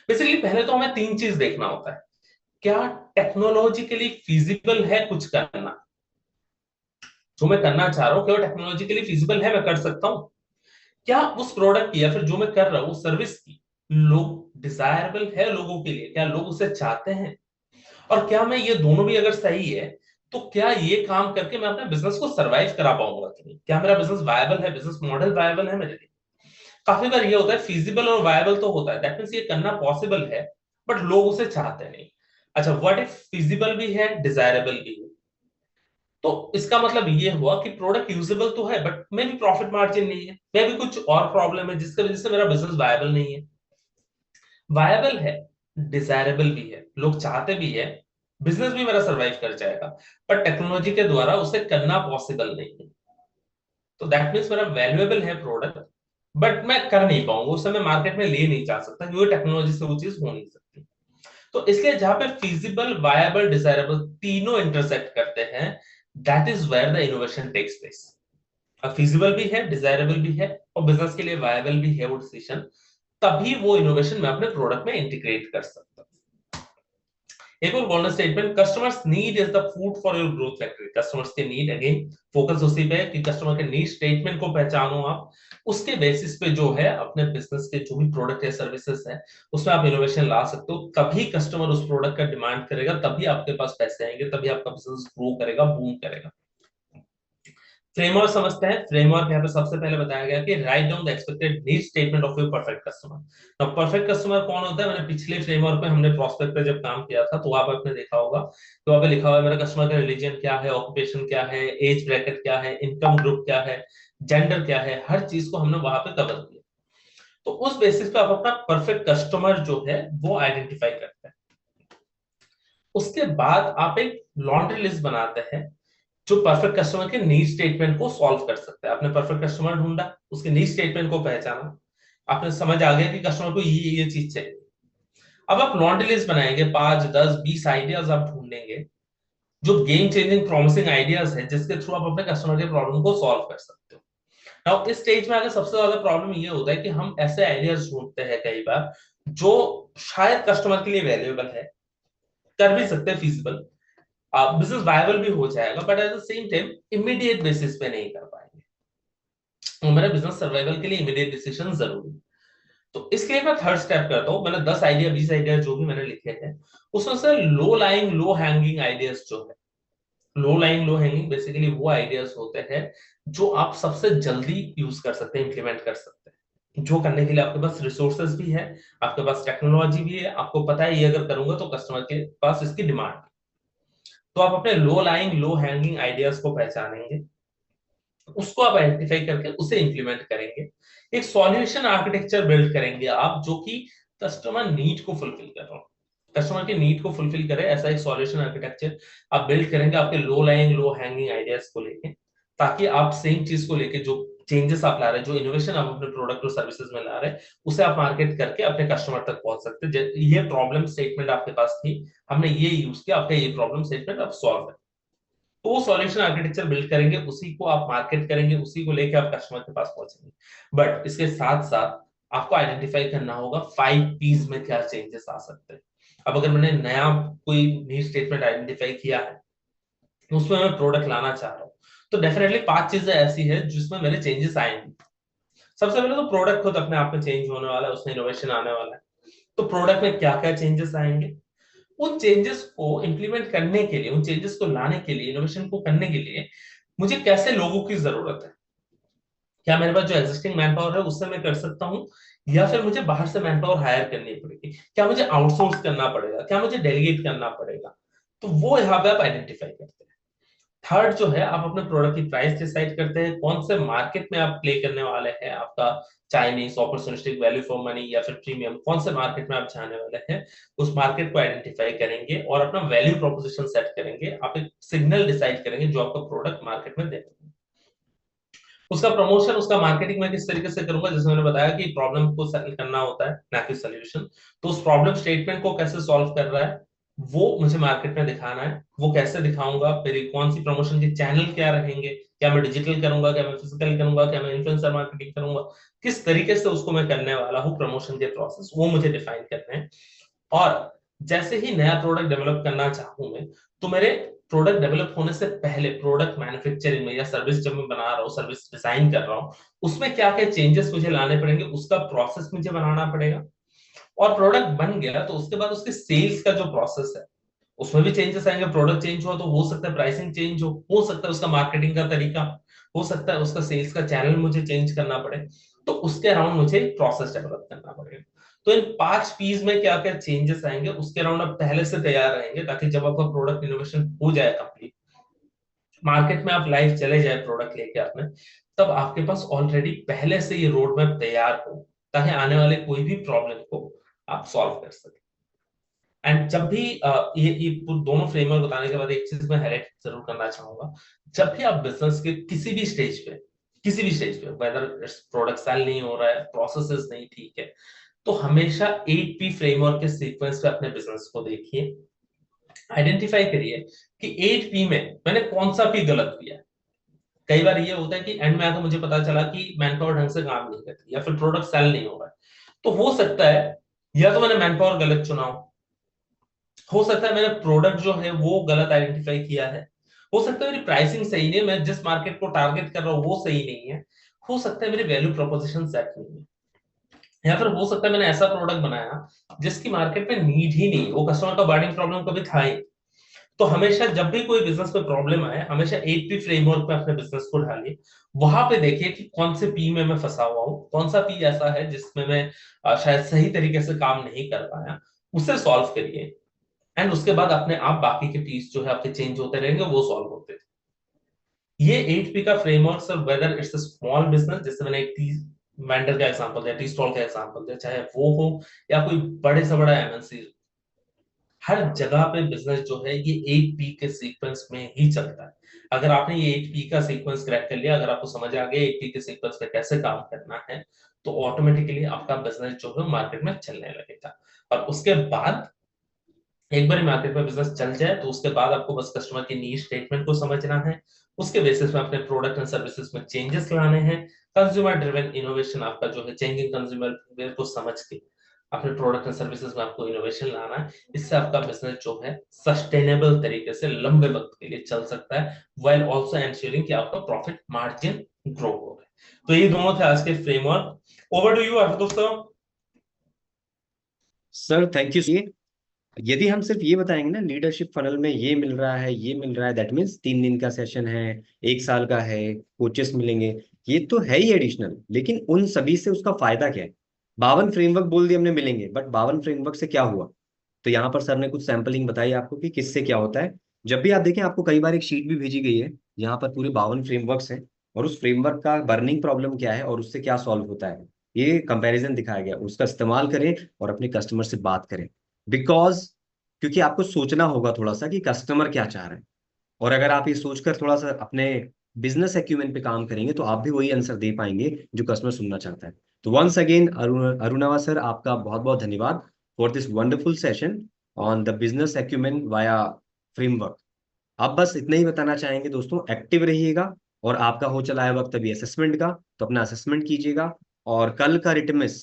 बेसिकली पहले तो हमें तीन चीज देखना होता है। क्या टेक्नोलॉजिकली फिजिबल है कुछ करना? जो मैं करना चाह रहा हूँ क्या टेक्नोलॉजिकली फिजिबल है, मैं कर सकता हूँ? क्या उस प्रोडक्ट की या फिर जो मैं कर रहा हूँ सर्विस की लोग डिजायरेबल है लोगों के लिए, क्या लोग उसे चाहते हैं? और क्या मैं ये दोनों भी अगर सही है, तो क्या ये काम करके मैं अपने बिजनेस को सरवाइव करा पाऊंगा कि नहीं? क्या मेरा बिजनेस वायबल है, बिजनेस मॉडल वायबल है मेरे लिए? काफी बार ये होता है फिजिबल और वायबल तो होता है, दैट मींस ये करना पॉसिबल है, बट लोग उसे चाहते नहीं। अच्छा, व्हाट इफ फिजिबल भी है, डिजायरेबल भी है? तो इसका मतलब ये हुआ कि प्रोडक्ट यूजेबल तो है, बट मे भी प्रॉफिट मार्जिन नहीं है, मे भी कुछ और प्रॉब्लम है जिसकी वजह से मेरा बिजनेस वायबल नहीं है। वायबल है, डिजायरेबल भी है, लोग चाहते भी है, बिजनेस भी मेरा सरवाइव कर जाएगा, पर टेक्नोलॉजी के द्वारा उसे करना पॉसिबल नहीं है। तो दैट मीन्स मेरा वैल्यूएबल है प्रोडक्ट, बट मैं कर नहीं पाऊंगा उसे, मैं मार्केट में ले नहीं जा सकता क्योंकि टेक्नोलॉजी से वो चीज हो नहीं सकती। तो इसलिए जहां पे फिजिबल, वायबल, डिजायरेबल तीनों इंटरसेक्ट करते हैं, that is where the innovation takes place. अब फिजिबल भी है, डिजायरेबल भी है, और बिजनेस के लिए वायबल भी है वो डिसीजन, तभी वो इनोवेशन मैं अपने प्रोडक्ट में इंटीग्रेट कर सकता हूं। एक और bonus statement, customers need is the food for your growth factory. Customers के नीड, अगेन फोकस उसी पे है कि कस्टमर के नीड स्टेटमेंट को पहचानो आप, उसके बेसिस पे जो है अपने बिजनेस के जो भी प्रोडक्ट है, सर्विसेज है, उसमें आप इनोवेशन ला सकते हो। तभी कस्टमर उस प्रोडक्ट का डिमांड करेगा, तभी आपके पास पैसे आएंगे, तभी आपका बिजनेस ग्रो करेगा, बूम करेगा। फ्रेमवर्क समझते हैं। फ्रेमवर्क यहाँ पे सबसे पहले बताया गया कि write down the expected need statement of your perfect customer. अब परफेक्ट कस्टमर कौन होता है? मैंने पिछले फ्रेमवर्क में हमने प्रोस्पेक्ट पे जब काम किया था, तो वहां पर आपने देखा होगा, तो वहां पे लिखा हुआ है मेरा कस्टमर का रिलीजन क्या है, ऑक्यूपेशन क्या है, एज ब्रैकेट क्या है, इनकम ग्रुप क्या है, जेंडर क्या है, हर चीज को हमने वहां पे कवर किया। तो उस बेसिस पे आप अपना परफेक्ट कस्टमर जो है वो आइडेंटिफाई करते हैं। उसके बाद आप एक लॉन्ड्री लिस्ट बनाते हैं जो परफेक्ट कस्टमर के नीड स्टेटमेंट को सॉल्व कर सकता है। आपने परफेक्ट कस्टमर ढूंढा, उसके नीड स्टेटमेंट को पहचाना, आपने समझ आ गया कि कस्टमर को ये चीज चाहिए। अब आप लॉन्ड्री लिस्ट बनाएंगे, 5 10 20 आइडियाज आप ढूंढेंगे जो गेम चेंजिंग प्रॉमिसिंग आइडियाज है, जिसके थ्रू आप अपने कस्टमर के प्रॉब्लम को सॉल्व कर सकते हो। नाउ इस स्टेज में आगे सबसे ज्यादा प्रॉब्लम ये होता है कि हम ऐसे आइडियाज ढूंढते हैं कई बार जो शायद कस्टमर के लिए वैल्यूएबल है, कर भी सकते हैं फिजिबल, बिजनेस वायबल भी हो जाएगा, but at the same time immediate basis पे नहीं कर पाएंगे। हमारे बिजनेस सर्वाइवल के लिए इमीडिएट डिसीजन जरूरी है। तो इसके लिए मैं थर्ड स्टेप करता हूँ। मैंने 10 आइडिया 20 आइडिया जो भी मैंने लिखे हैं, उसमें से low lying low hanging ideas जो है, low lying low hanging basically वो आइडियाज होते हैं जो आप सबसे जल्दी यूज कर सकते हैं, इंप्लीमेंट कर सकते हैं। जो करने के लिए आपके पास रिसोर्सेज भी है, आपके पास टेक्नोलॉजी भी है, आपको पता है ये अगर करूंगा तो कस्टमर के पास इसकी डिमांड। तो आप अपने low lying low hanging ideas को पहचानेंगे, उसको आप आइडेंटिफाई करके उसे इंप्लीमेंट करेंगे, एक सॉल्यूशन आर्किटेक्चर बिल्ड करेंगे आप, जो कि कस्टमर नीड को फुलफिल कर रहा हो, कस्टमर के नीड को फुलफिल करे, ऐसा एक सॉल्यूशन आर्किटेक्चर आप बिल्ड करेंगे आपके low lying low hanging ideas को लेके, ताकि आप सेम चीज को लेके जो चेंजेस आप ला रहे हैं, जो इनोवेशन आप अपने प्रोडक्ट और सर्विसेज में ला रहे हैं, उसे आप मार्केट करके अपने कस्टमर तक पहुंच सकते हैं। ये प्रॉब्लम स्टेटमेंट आपके पास थी, हमने ये यूज किया, आपका ये प्रॉब्लम स्टेटमेंट अब सॉल्व है। तो वो सॉल्यूशन आर्किटेक्चर बिल्ड करेंगे, उसी को आप मार्केट करेंगे, उसी को लेके आप कस्टमर के पास पहुंचेंगे। बट इसके साथ साथ आपको आइडेंटिफाई करना होगा 5 पीज में क्या चेंजेस आ सकते हैं। अब अगर मैंने नया कोई नीड स्टेटमेंट आइडेंटिफाई किया है, उसमें मैं प्रोडक्ट लाना चाह रहा हूँ, तो डेफिनेटली 5 चीजें ऐसी है जिसमें मेरे चेंजेस आएंगे। सबसे पहले तो प्रोडक्ट खुद अपने आप में चेंज होने वाला है, उसमें इनोवेशन आने वाला है। तो प्रोडक्ट में क्या क्या चेंजेस आएंगे, उन चेंजेस को इंप्लीमेंट करने के लिए, उन चेंजेस को लाने के लिए, इनोवेशन को करने के लिए मुझे कैसे लोगों की जरूरत है। क्या मेरे पास जो एग्जिस्टिंग मैन पावर है उससे मैं कर सकता हूँ, या फिर मुझे बाहर से मैन पावर हायर करनी पड़ेगी, क्या मुझे आउटसोर्स करना पड़ेगा, क्या मुझे डेलीगेट करना पड़ेगा। तो वो यहाँ पे आप आइडेंटिफाई करते हैं। थर्ड जो है, आप अपने प्रोडक्ट की प्राइस डिसाइड करते हैं, कौन से मार्केट में आप प्ले करने वाले हैं, आपका Chinese opportunistic value for money या फिर प्रीमियम, कौन से मार्केट में आप जाने वाले हैं, उस मार्केट को आइडेंटिफाई करेंगे और अपना वैल्यू प्रोपोजिशन सेट करेंगे, आप एक सिग्नल डिसाइड करेंगे जो आपका प्रोडक्ट मार्केट में देगा। उसका प्रमोशन, उसका मार्केटिंग मैं किस तरीके से करूंगा, जैसे मैंने बताया कि प्रॉब्लम को सेटल करना होता है ना कि सोल्यूशन, तो उस प्रॉब्लम स्टेटमेंट को कैसे सॉल्व कर रहा है वो मुझे मार्केट में दिखाना है। वो कैसे दिखाऊंगा, मेरी कौन सी प्रमोशन के चैनल क्या रहेंगे, क्या मैं डिजिटल करूंगा, क्या मैं फिजिकल करूंगा, क्या मैं इन्फ्लुएंसर मार्केटिंग करूंगा, किस तरीके से उसको मैं करने वाला हूँ प्रमोशन के प्रोसेस, वो मुझे डिफाइन करने हैं। और जैसे ही नया प्रोडक्ट डेवलप करना चाहूं मैं, तो मेरे प्रोडक्ट डेवलप होने से पहले प्रोडक्ट मैन्युफैक्चरिंग में या सर्विस जब मैं बना रहा हूँ, सर्विस डिजाइन कर रहा हूँ, उसमें क्या क्या चेंजेस मुझे लाने पड़ेंगे, उसका प्रोसेस मुझे बनाना पड़ेगा। और प्रोडक्ट बन गया तो उसके बाद उसके सेल्स का जो प्रोसेस है उसमें भी चेंजेस आएंगे। प्रोडक्ट चेंज हुआ तो हो सकता है प्राइसिंग चेंज हो सकता है उसका मार्केटिंग का तरीका, हो सकता है उसका सेल्स का चैनल मुझे चेंज करना पड़े। तो उसके अराउंड मुझे प्रोसेस डेवलप करना पड़ेगा। तो इन 5 पीस में क्या क्या चेंजेस आएंगे उसके अराउंड आप पहले से तैयार रहेंगे, ताकि जब आपका प्रोडक्ट इनोवेशन हो जाए कंप्लीट, मार्केट में आप लाइव चले जाए प्रोडक्ट लेके अपने, तब आपके पास ऑलरेडी पहले से ये रोड मैप तैयार हो, ताकि आने वाले कोई भी प्रॉब्लम को आप सॉल्व कर सके। एंड जब भी ये दोनों फ्रेमवर्क बताने के बाद एक चीज मैं हाईलाइट जरूर करना चाहूंगा, जब भी आप बिजनेस के किसी भी स्टेज पे वेदर प्रोडक्ट सेल नहीं हो रहा है, प्रोसेसेस नहीं ठीक है, तो हमेशा 8P फ्रेमवर्क के सीक्वेंस पे अपने बिजनेस को देखिए, आइडेंटिफाई करिए कि 8P में मैंने कौन सा पी गलत किया है। कई बार ये होता है कि एंड में आकर मुझे पता चला कि मैन पावर ढंग से काम नहीं करती या फिर प्रोडक्ट सेल नहीं हो रहा है। तो हो सकता है या तो मैंने मैन पावर गलत चुना हो सकता है मैंने प्रोडक्ट जो है वो गलत आइडेंटिफाई किया है, हो सकता है मेरी प्राइसिंग सही नहीं है, मैं जिस मार्केट को टारगेट कर रहा हूँ वो सही नहीं है, हो सकता है मेरी वैल्यू प्रोपोजिशन सेट नहीं है, या फिर हो सकता है मैंने ऐसा प्रोडक्ट बनाया जिसकी मार्केट में नीड ही नहीं, वो कस्टमर का बर्निंग प्रॉब्लम कभी था ही। तो हमेशा जब भी कोई बिजनेस में प्रॉब्लम आए, हमेशा 8P फ्रेमवर्क में अपने बिजनेस को ढालिए, वहां पे देखिए कि कौन से पी में मैं फंसा हुआ हूँ, कौन सा पी ऐसा है जिसमें मैं शायद सही तरीके से काम नहीं कर पाया, उसे सॉल्व करिए। एंड उसके बाद अपने आप बाकी के पीस जो है आपके चेंज होते रहेंगे, वो सॉल्व होते थे। ये 8P का framework sir, whether it's a small business, जैसे मैंने एक टी वेंडर का एग्जांपल दिया, टी स्टॉल का एग्जांपल दिया, चाहे वो हो या कोई बड़े से बड़ा एमएनसी, हर जगह पे बिजनेस जो है ये 8P के सीक्वेंस में ही चलता है। अगर आपने ये 8P का सीक्वेंस क्रैक कर लिया, अगर आपको समझ आ गया 8P के सीक्वेंस पे कैसे काम करना है, तो ऑटोमेटिकली आपका बिजनेस जो है मार्केट में चलने लगेगा। और उसके बाद एक बार मार्केट में बिजनेस चल जाए तो उसके बाद आपको बस कस्टमर की नीड स्टेटमेंट को समझना है, उसके बेसिस में अपने प्रोडक्ट एंड सर्विसेज में चेंजेस लाने हैं। कंज्यूमर ड्रिवन इनोवेशन आपका जो है, चेंजिंग कंज्यूमर बिहेवियर को समझ के अपने प्रोडक्ट एंड सर्विसेज में आपको इनोवेशन लाना है। इससे आपका बिजनेस जो है सस्टेनेबल तरीके से लंबे वक्त के लिए चल सकता है, व्हाइल आल्सो एंश्योरिंग कि आपका प्रॉफिट मार्जिन ग्रो हो। तो ये दोनों थे आज के framework. Over to you Ashutosh sir. Sir thank you. यदि हम सिर्फ ये बताएंगे ना लीडरशिप फनल में ये मिल रहा है ये मिल रहा है, दैट मीन्स 3 दिन का सेशन है, 1 साल का है, कोचेस मिलेंगे, ये तो है ही एडिशनल, लेकिन उन सभी से उसका फायदा क्या है? 52 फ्रेमवर्क बोल दिए हमने मिलेंगे, बट 52 फ्रेमवर्क से क्या हुआ? तो यहाँ पर सर ने कुछ सैंपलिंग बताई आपको कि किससे क्या होता है। जब भी आप देखें, आपको कई बार एक शीट भी भेजी गई है यहाँ पर पूरे 52 फ्रेमवर्क्स हैं, और उस फ्रेमवर्क का बर्निंग प्रॉब्लम क्या है और उससे क्या सॉल्व होता है, ये कंपैरिजन दिखाया गया। उसका इस्तेमाल करें और अपने कस्टमर से बात करें। बिकॉज क्योंकि आपको सोचना होगा थोड़ा सा कि कस्टमर क्या चाह रहे हैं, और अगर आप ये सोचकर थोड़ा सा अपने बिजनेस एक्यूमेंट पे काम करेंगे तो आप भी वही आंसर दे पाएंगे जो कस्टमर सुनना चाहता है। तो वंस अगेन अरुणावा सर, आपका बहुत बहुत धन्यवाद for this wonderful session on the business acumen via framework. आप बस इतना ही बताना चाहेंगे दोस्तों, एक्टिव रहिएगा, और आपका हो चला है वक्त अभी असेसमेंट का, तो अपना असेसमेंट कीजिएगा। और कल का रिटमिस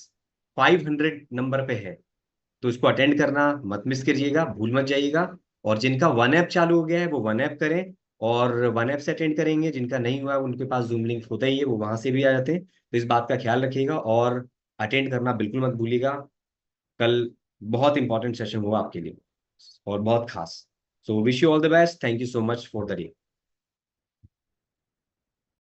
500 नंबर पे है, तो इसको अटेंड करना मत मिस करिएगा, भूल मत जाइएगा। और जिनका वन ऐप चालू हो गया है वो वन ऐप करें, और वन ऐप से अटेंड करेंगे। जिनका नहीं हुआ है उनके पास जूम लिंक होता ही है, वो वहां से भी आ जाते हैं। तो इस बात का ख्याल रखिएगा और अटेंड करना बिल्कुल मत भूलिएगा। कल बहुत इंपॉर्टेंट सेशन हुआ आपके लिए, और बहुत खास। So wish you all the best, thank you so much for the day.